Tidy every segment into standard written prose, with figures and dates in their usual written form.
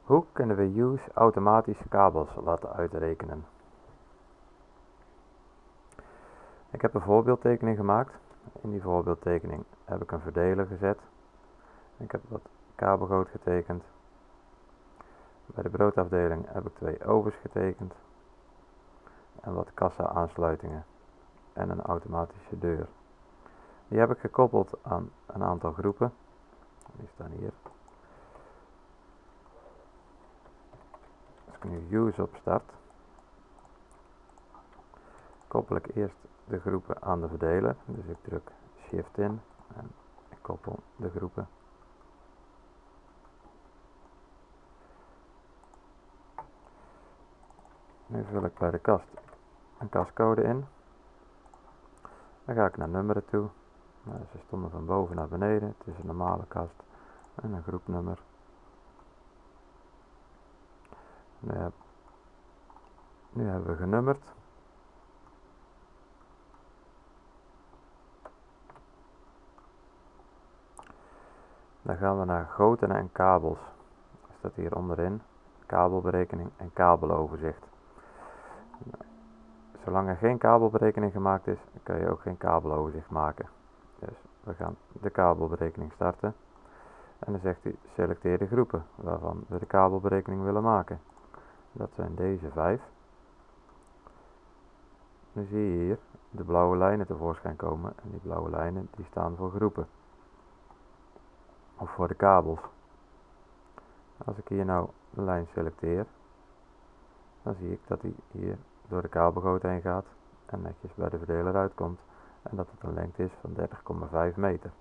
Hoe kunnen we use automatisch kabels laten uitrekenen? Ik heb een voorbeeldtekening gemaakt. In die voorbeeldtekening heb ik een verdeler gezet. Ik heb wat kabelgoot getekend. Bij de broodafdeling heb ik 2 ovens getekend. En wat kassa-aansluitingen. En een automatische deur. Die heb ik gekoppeld aan een aantal groepen. Die staan hier. Als ik nu use op start, koppel ik eerst de groepen aan de verdeler. Dus ik druk shift in en ik koppel de groepen. Nu vul ik bij de kast een kastcode in. Dan ga ik naar nummeren toe. Ze stonden van boven naar beneden. Het is een normale kast en een groepnummer. Nu hebben we genummerd. Dan gaan we naar goten en kabels. Dat staat hier onderin. Kabelberekening en kabeloverzicht. Zolang er geen kabelberekening gemaakt is, kan je ook geen kabeloverzicht maken. Dus we gaan de kabelberekening starten. En dan zegt hij, selecteer de groepen waarvan we de kabelberekening willen maken. Dat zijn deze 5. Nu zie je hier de blauwe lijnen tevoorschijn komen. En die blauwe lijnen die staan voor groepen. Of voor de kabels. Als ik hier nou de lijn selecteer, dan zie ik dat hij hier door de kabelgoot heen gaat en netjes bij de verdeler uitkomt. En dat het een lengte is van 30,5 meter.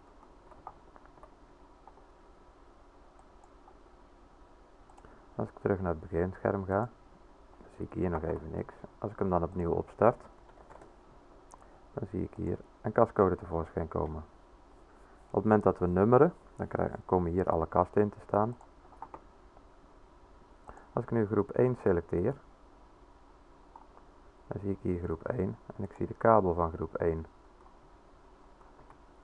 Als ik terug naar het beginscherm ga, dan zie ik hier nog even niks. Als ik hem dan opnieuw opstart, dan zie ik hier een kastcode tevoorschijn komen. Op het moment dat we nummeren, dan komen hier alle kasten in te staan. Als ik nu groep 1 selecteer, dan zie ik hier groep 1 en ik zie de kabel van groep 1.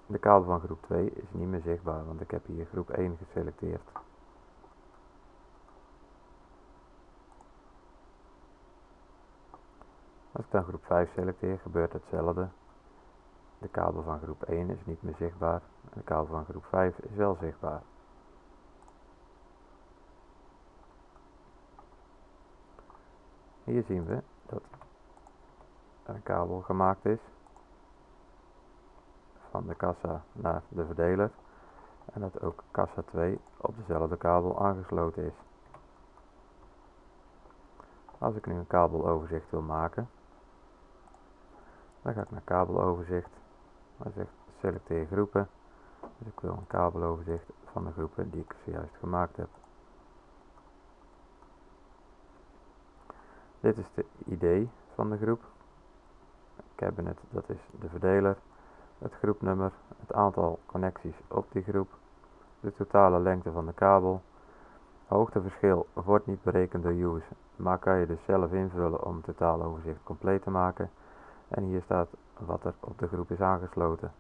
De kabel van groep 2 is niet meer zichtbaar, want ik heb hier groep 1 geselecteerd. Als ik dan groep 5 selecteer, gebeurt hetzelfde. De kabel van groep 1 is niet meer zichtbaar en de kabel van groep 5 is wel zichtbaar. Hier zien we dat er een kabel gemaakt is van de kassa naar de verdeler en dat ook kassa 2 op dezelfde kabel aangesloten is. Als ik nu een kabeloverzicht wil maken, dan ga ik naar kabeloverzicht. Hij zegt selecteer groepen. Dus ik wil een kabeloverzicht van de groepen die ik zojuist gemaakt heb. Dit is de ID van de groep. Cabinet, dat is de verdeler. Het groepnummer, het aantal connecties op die groep. De totale lengte van de kabel. Hoogteverschil wordt niet berekend door use, maar kan je dus zelf invullen om het totaaloverzicht compleet te maken. En hier staat wat er op de groep is aangesloten.